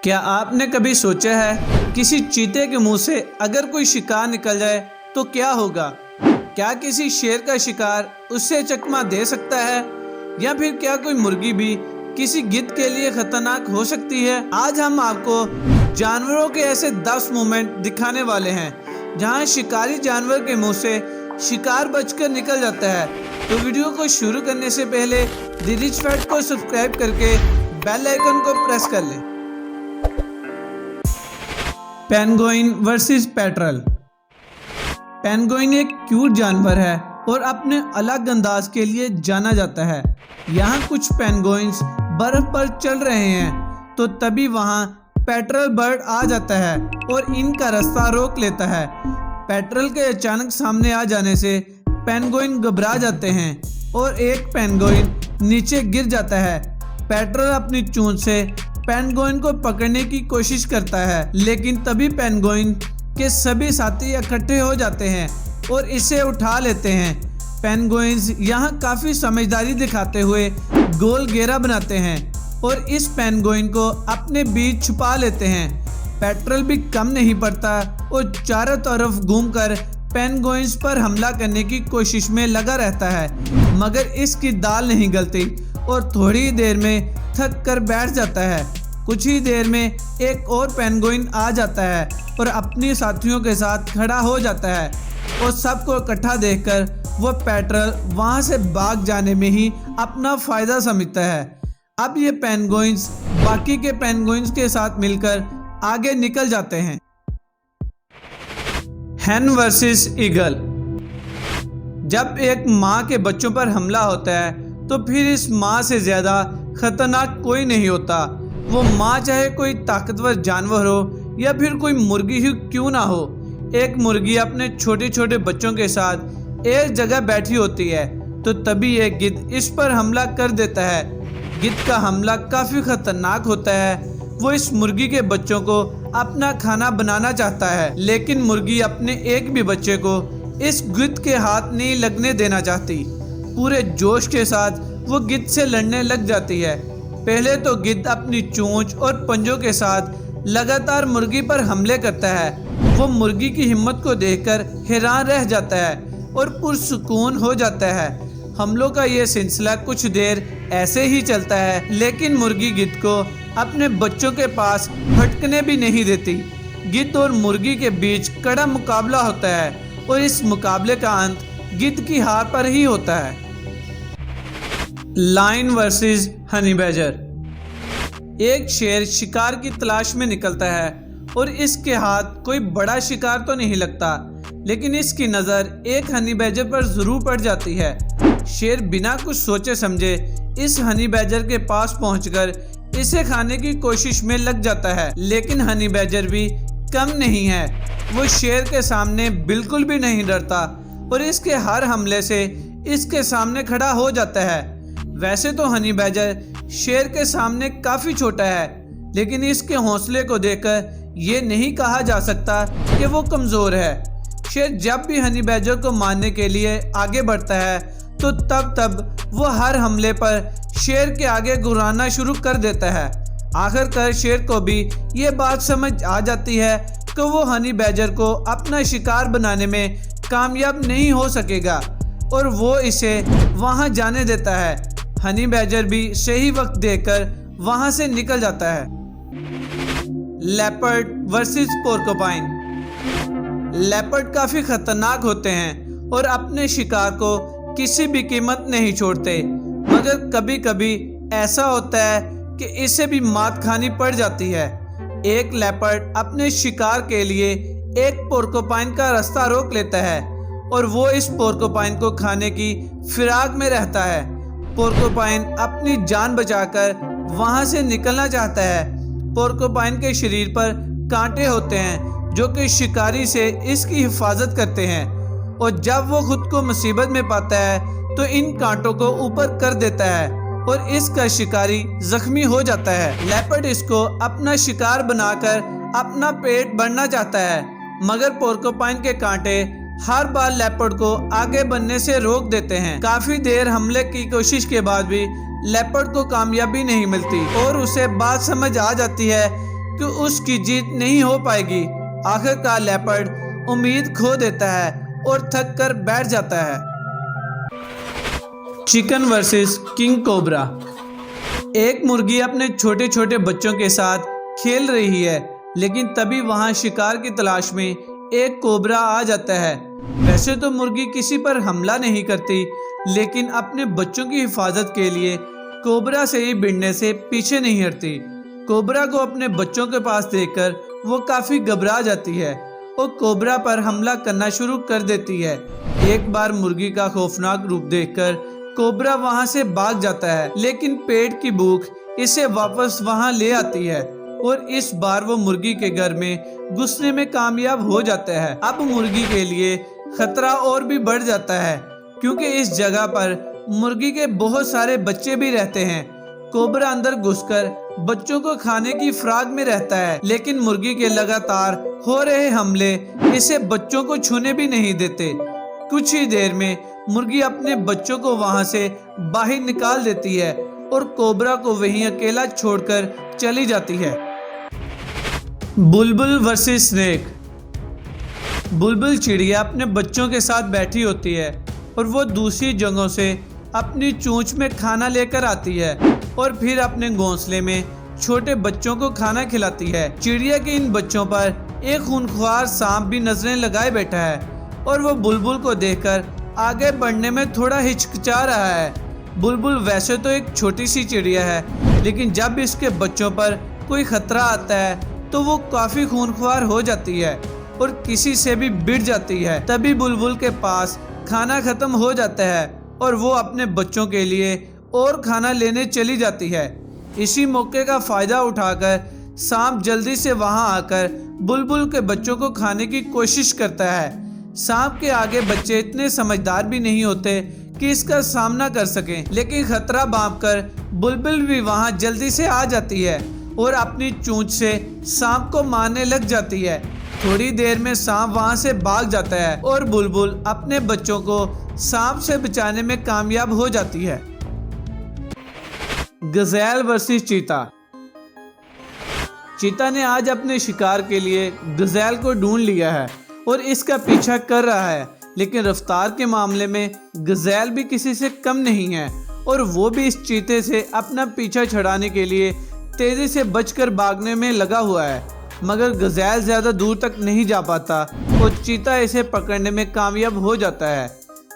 क्या आपने कभी सोचा है किसी चीते के मुंह से अगर कोई शिकार निकल जाए तो क्या होगा? क्या किसी शेर का शिकार उससे चकमा दे सकता है, या फिर क्या कोई मुर्गी भी किसी गिद्ध के लिए खतरनाक हो सकती है? आज हम आपको जानवरों के ऐसे 10 मोमेंट दिखाने वाले हैं जहां शिकारी जानवर के मुंह से शिकार बचकर निकल जाता है। तो वीडियो को शुरू करने से पहले द रिच फैक्ट को सब्सक्राइब करके बेल आइकन को प्रेस कर लें। Penguin versus petrol. पेंगुइन एक क्यूट जानवर है और अपने अलग अंदाज के लिए जाना जाता है। यहाँ कुछ पेंगुइन्स बर्फ पर चल रहे हैं तो तभी वहाँ पेट्रल बर्ड आ जाता है और इनका रास्ता रोक लेता है। पेट्रल के अचानक सामने आ जाने से पेंगुइन घबरा जाते हैं और एक पेंगुइन नीचे गिर जाता है। पेट्रल अपनी चोंच से पेंगुइन को पकड़ने की कोशिश करता है, लेकिन तभी पेंगुइन के सभी साथी इकट्ठे हो जाते हैं और इसे उठा लेते हैं। पेंगुइन्स यहाँ काफ़ी समझदारी दिखाते हुए गोल घेरा बनाते हैं और इस पेंगुइन को अपने बीच छुपा लेते हैं। पेट्रल भी कम नहीं पड़ता और चारों तरफ घूमकर पेंगुइन्स पर हमला करने की कोशिश में लगा रहता है, मगर इसकी दाल नहीं गलती और थोड़ी देर में थक कर बैठ जाता है। कुछ ही देर में एक और पेंगुइन आ जाता है और अपने साथियों के साथ खड़ा हो जाता है और सबको इकट्ठा देखकर वो पेट्रल वहां से भाग जाने में ही अपना फायदा समझता है। अब ये पेंगुइन्स बाकी के पेंगुइन्स के साथ मिलकर आगे निकल जाते हैं। हैन वर्सेस ईगल। जब एक माँ के बच्चों पर हमला होता है तो फिर इस माँ से ज़्यादा खतरनाक कोई नहीं होता। वो माँ चाहे कोई ताकतवर जानवर हो या फिर कोई मुर्गी ही क्यों ना हो। एक मुर्गी अपने छोटे छोटे बच्चों के साथ एक जगह बैठी होती है तो तभी एक गिद्ध इस पर हमला कर देता है। गिद्ध का हमला काफ़ी खतरनाक होता है। वो इस मुर्गी के बच्चों को अपना खाना बनाना चाहता है, लेकिन मुर्गी अपने एक भी बच्चे को इस गिद्ध के हाथ नहीं लगने देना चाहती। पूरे जोश के साथ वो गिद्ध से लड़ने लग जाती है। पहले तो गिद्ध अपनी चोंच और पंजों के साथ लगातार मुर्गी पर हमले करता है। वो मुर्गी की हिम्मत को देखकर हैरान रह जाता है और पुरसुकून हो जाता है। हमलों का ये सिलसिला कुछ देर ऐसे ही चलता है, लेकिन मुर्गी गिद्ध को अपने बच्चों के पास भटकने भी नहीं देती। गिद्ध और मुर्गी के बीच कड़ा मुकाबला होता है और इस मुकाबले का अंत गिद्ध की हार पर ही होता है। Lion versus honey badger. एक शेर शिकार की तलाश में निकलता है और इसके हाथ कोई बड़ा शिकार तो नहीं लगता, लेकिन इसकी नज़र एक हनी बैजर पर जरूर पड़ जाती है। शेर बिना कुछ सोचे समझे इस हनी बैजर के पास पहुंचकर इसे खाने की कोशिश में लग जाता है, लेकिन हनी बैजर भी कम नहीं है। वो शेर के सामने बिल्कुल भी नहीं डरता और इसके हर हमले से इसके सामने खड़ा हो जाता है। वैसे तो हनी बैजर शेर के सामने काफ़ी छोटा है, लेकिन इसके हौसले को देखकर ये नहीं कहा जा सकता कि वो कमज़ोर है। शेर जब भी हनी बैजर को मारने के लिए आगे बढ़ता है तो तब वो हर हमले पर शेर के आगे गुर्राना शुरू कर देता है। आखिरकार शेर को भी ये बात समझ आ जाती है कि वो हनी बैजर को अपना शिकार बनाने में कामयाब नहीं हो सकेगा और वो इसे वहाँ जाने देता है। हनी बैजर भी सही वक्त देखकर वहाँ से निकल जाता है। Leopard versus पोर्कोपाइन। लेपर्ड काफ़ी खतरनाक होते हैं और अपने शिकार को किसी भी कीमत नहीं छोड़ते, मगर कभी कभी ऐसा होता है कि इसे भी मात खानी पड़ जाती है। एक लेपर्ड अपने शिकार के लिए एक पोर्कोपाइन का रास्ता रोक लेता है और वो इस पोर्कोपाइन को खाने की फिराक में रहता है। पोर्कोपाइन अपनी जान बचाकर वहां से निकलना चाहता है। पोर्कोपाइन के शरीर पर कांटे होते हैं जो कि शिकारी से इसकी हिफाजत करते हैं, और जब वो खुद को मुसीबत में पाता है तो इन कांटों को ऊपर कर देता है और इसका शिकारी जख्मी हो जाता है। लेपर्ड इसको अपना शिकार बनाकर अपना पेट भरना चाहता है, मगर पोर्कोपाइन के कांटे हर बार लेपर्ड को आगे बढ़ने से रोक देते हैं। काफी देर हमले की कोशिश के बाद भी लेपर्ड को कामयाबी नहीं मिलती और उसे बात समझ आ जाती है कि उसकी जीत नहीं हो पाएगी। आखिरकार लेपर्ड उम्मीद खो देता है और थक कर बैठ जाता है। Chicken versus king cobra. एक मुर्गी अपने छोटे छोटे बच्चों के साथ खेल रही है, लेकिन तभी वहां शिकार की तलाश में एक कोबरा आ जाता है। वैसे तो मुर्गी किसी पर हमला नहीं करती, लेकिन अपने बच्चों की हिफाजत के लिए कोबरा से ही भिड़ने से पीछे नहीं हटती। कोबरा को अपने बच्चों के पास देखकर वो काफी घबरा जाती है और कोबरा पर हमला करना शुरू कर देती है। एक बार मुर्गी का खौफनाक रूप देखकर कोबरा वहां से भाग जाता है, लेकिन पेट की भूख इसे वापस वहां ले आती है और इस बार वो मुर्गी के घर में घुसने में कामयाब हो जाता है। अब मुर्गी के लिए खतरा और भी बढ़ जाता है, क्योंकि इस जगह पर मुर्गी के बहुत सारे बच्चे भी रहते हैं। कोबरा अंदर घुसकर बच्चों को खाने की फिराक में रहता है, लेकिन मुर्गी के लगातार हो रहे हमले इसे बच्चों को छूने भी नहीं देते। कुछ ही देर में मुर्गी अपने बच्चों को वहां से बाहर निकाल देती है और कोबरा को वहीं अकेला छोड़कर चली जाती है। बुलबुल वर्सेस स्नेक। बुलबुल चिड़िया अपने बच्चों के साथ बैठी होती है और वो दूसरी जगहों से अपनी चोंच में खाना लेकर आती है और फिर अपने घोंसले में छोटे बच्चों को खाना खिलाती है। चिड़िया के इन बच्चों पर एक खूंखार सांप भी नजरें लगाए बैठा है और वो बुलबुल को देखकर आगे बढ़ने में थोड़ा हिचकिचा रहा है। बुलबुल वैसे तो एक छोटी सी चिड़िया है, लेकिन जब इसके बच्चों पर कोई खतरा आता है तो वो काफी खूंखार हो जाती है और किसी से भी भिड़ जाती है। तभी बुलबुल के पास खाना खत्म हो जाता है और वो अपने बच्चों के लिए और खाना लेने चली जाती है। इसी मौके का फायदा उठाकर सांप जल्दी से वहां आकर बुलबुल के बच्चों को खाने की कोशिश करता है। सांप के आगे बच्चे इतने समझदार भी नहीं होते कि इसका सामना कर सकें, लेकिन खतरा भांपकर बुलबुल भी वहां जल्दी से आ जाती है और अपनी चोंच से सांप को मारने लग जाती है। थोड़ी देर में सांप वहां से भाग जाता है और बुलबुल अपने बच्चों को सांप से बचाने में कामयाब हो जाती है। गजेल वर्सेस चीता। चीता ने आज अपने शिकार के लिए गजेल को ढूंढ लिया है और इसका पीछा कर रहा है, लेकिन रफ्तार के मामले में गजेल भी किसी से कम नहीं है और वो भी इस चीते से अपना पीछा छुड़ाने के लिए तेजी से बचकर भागने में लगा हुआ है। मगर गजेल ज्यादा दूर तक नहीं जा पाता और चीता इसे पकड़ने में कामयाब हो जाता है।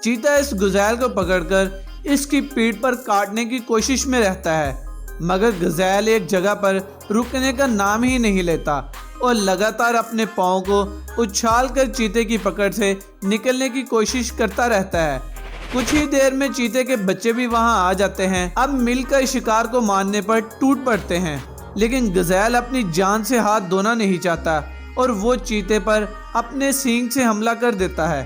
चीता इस गजेल को पकड़कर इसकी पीठ पर काटने की कोशिश में रहता है, मगर गजेल एक जगह पर रुकने का नाम ही नहीं लेता और लगातार अपने पाँव को उछालकर चीते की पकड़ से निकलने की कोशिश करता रहता है। कुछ ही देर में चीते के बच्चे भी वहां आ जाते हैं। अब मिलकर शिकार को मारने पर टूट पड़ते हैं, लेकिन गजेल अपनी जान से हाथ धोना नहीं चाहता और वो चीते पर अपने सींग से हमला कर देता है।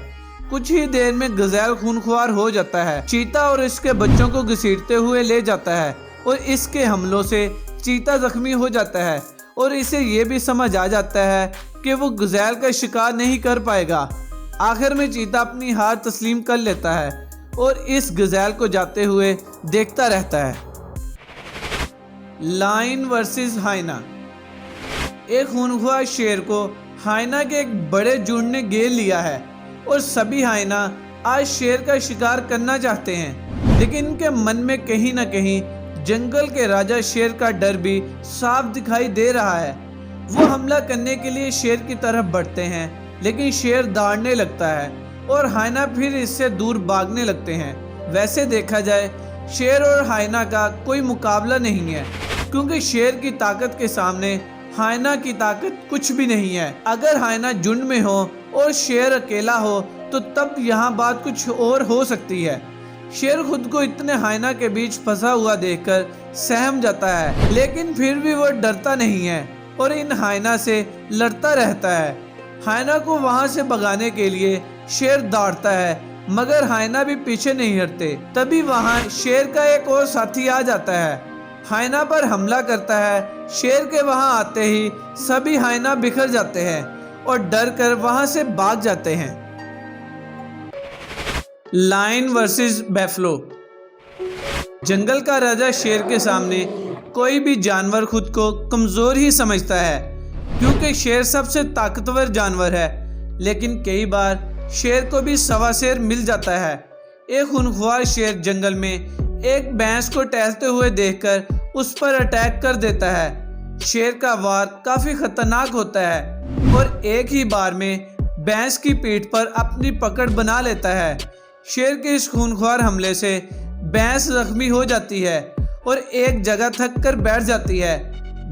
कुछ ही देर में गजेल खूंखार हो जाता है। चीता और इसके बच्चों को घसीटते हुए ले जाता है और इसके हमलों से चीता जख्मी हो जाता है और इसे ये भी समझ आ जाता है कि वो गजेल का शिकार नहीं कर पाएगा। आखिर में चीता अपनी हार तस्लीम कर लेता है और इस गजेल को जाते हुए देखता रहता है। Lion versus hyena. एक खूंखार शेर को हाइना के एक बड़े झुंड ने घेर लिया है और सभी हाइना आज शेर का शिकार करना चाहते हैं, लेकिन इनके मन में कहीं न कहीं जंगल के राजा शेर का डर भी साफ दिखाई दे रहा है। वो हमला करने के लिए शेर की तरफ बढ़ते हैं, लेकिन शेर दौड़ने लगता है और हाइना फिर इससे दूर भागने लगते हैं। वैसे देखा जाए शेर और हाइना का कोई मुकाबला नहीं है, क्योंकि शेर की ताकत के सामने हाइना की ताकत कुछ भी नहीं है। अगर हाइना झुंड में हो और शेर अकेला हो तो तब यहाँ बात कुछ और हो सकती है। शेर खुद को इतने हाइना के बीच फंसा हुआ देखकर सहम जाता है, लेकिन फिर भी वो डरता नहीं है और इन हाइना से लड़ता रहता है। हाइना को वहां से भगाने के लिए शेर दौड़ता है, मगर हाइना भी पीछे नहीं हटते। तभी वहां शेर का एक और साथी आ जाता है, हाइना पर हमला करता है। शेर के वहां आते ही सभी हाइना बिखर जाते हैं और डर कर वहां से भाग जाते हैं। Lion versus बैफलो। जंगल का राजा शेर के सामने कोई भी जानवर खुद को कमज़ोर ही समझता है, क्योंकि शेर सबसे ताकतवर जानवर है। लेकिन कई बार शेर को भी सवा शेर मिल जाता है। एक खूंखार शेर जंगल में एक भैंस को टहलते हुए देखकर उस पर अटैक कर देता है। शेर का वार काफ़ी खतरनाक होता है और एक ही बार में भैंस की पीठ पर अपनी पकड़ बना लेता है। शेर के इस खूंखार हमले से भैंस जख्मी हो जाती है और एक जगह थक कर बैठ जाती है।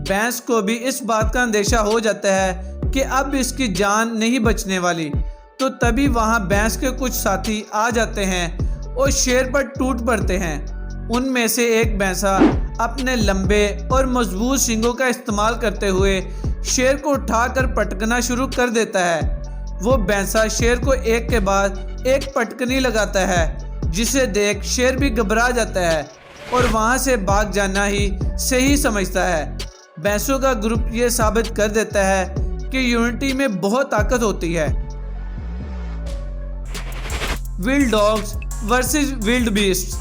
भैंस को भी इस बात का अंदेशा हो जाता है कि अब इसकी जान नहीं बचने वाली। तो तभी वहां भैंस के कुछ साथी आ जाते हैं और शेर पर टूट पड़ते हैं। उनमें से एक भैंसा अपने लंबे और मजबूत सींगों का इस्तेमाल करते हुए शेर को उठाकर पटकना शुरू कर देता है। वो भैंसा शेर को एक के बाद एक पटकनी लगाता है, जिसे देख शेर भी घबरा जाता है और वहां से भाग जाना ही सही समझता है। भैंसों का ग्रुप ये साबित कर देता है कि यूनिटी में बहुत ताकत होती है। Wild dogs versus wild beast.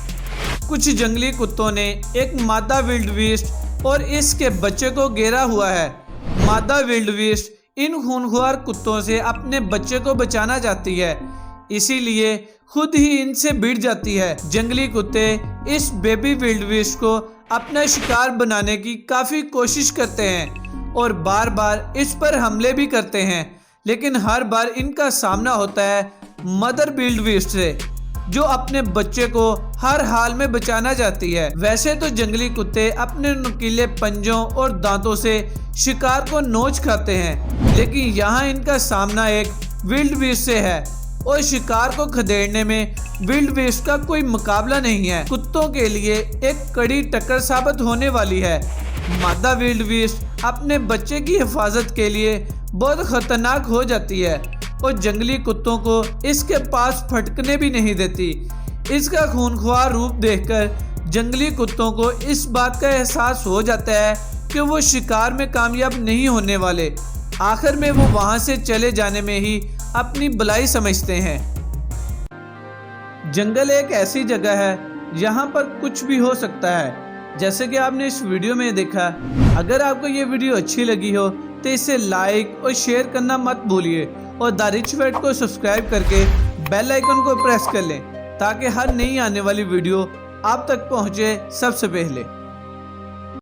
कुछ जंगली कुत्तों ने एक मादा विल्ड बीस्ट और इसके बच्चे को घेरा हुआ है। मादा विल्ड बीस्ट इन खूंखार कुत्तों से अपने बच्चे को बचाना चाहती है, इसीलिए खुद ही इनसे भिड़ जाती है। जंगली कुत्ते इस बेबी विल्ड बीस्ट को अपना शिकार बनाने की काफ़ी कोशिश करते हैं और बार बार इस पर हमले भी करते हैं, लेकिन हर बार इनका सामना होता है मदर विल्ड बीस्ट से, जो अपने बच्चे को हर हाल में बचाना चाहती है। वैसे तो जंगली कुत्ते अपने नुकीले पंजों और दांतों से शिकार को नोच खाते हैं, लेकिन यहाँ इनका सामना एक विल्ड बीस्ट से है और शिकार को खदेड़ने में विल्ड बीस्ट का कोई मुकाबला नहीं है। कुत्तों के लिए एक कड़ी टक्कर साबित होने वाली है। मादा विल्ड बीस्ट अपने बच्चे की हिफाजत के लिए बहुत खतरनाक हो जाती है और जंगली कुत्तों को इसके पास फटकने भी नहीं देती। इसका खूंखार रूप देखकर जंगली कुत्तों को इस बात का एहसास हो जाता है कि वो शिकार में कामयाब नहीं होने वाले। आखिर में वो वहां से चले जाने में ही अपनी भलाई समझते हैं। जंगल एक ऐसी जगह है जहां पर कुछ भी हो सकता है, जैसे कि आपने इस वीडियो में देखा। अगर आपको ये वीडियो अच्छी लगी हो तो इसे लाइक और शेयर करना मत भूलिए और द रिच वेट को सब्सक्राइब करके बेल आइकन को प्रेस कर लें, ताकि हर नई आने वाली वीडियो आप तक पहुंचे सबसे पहले।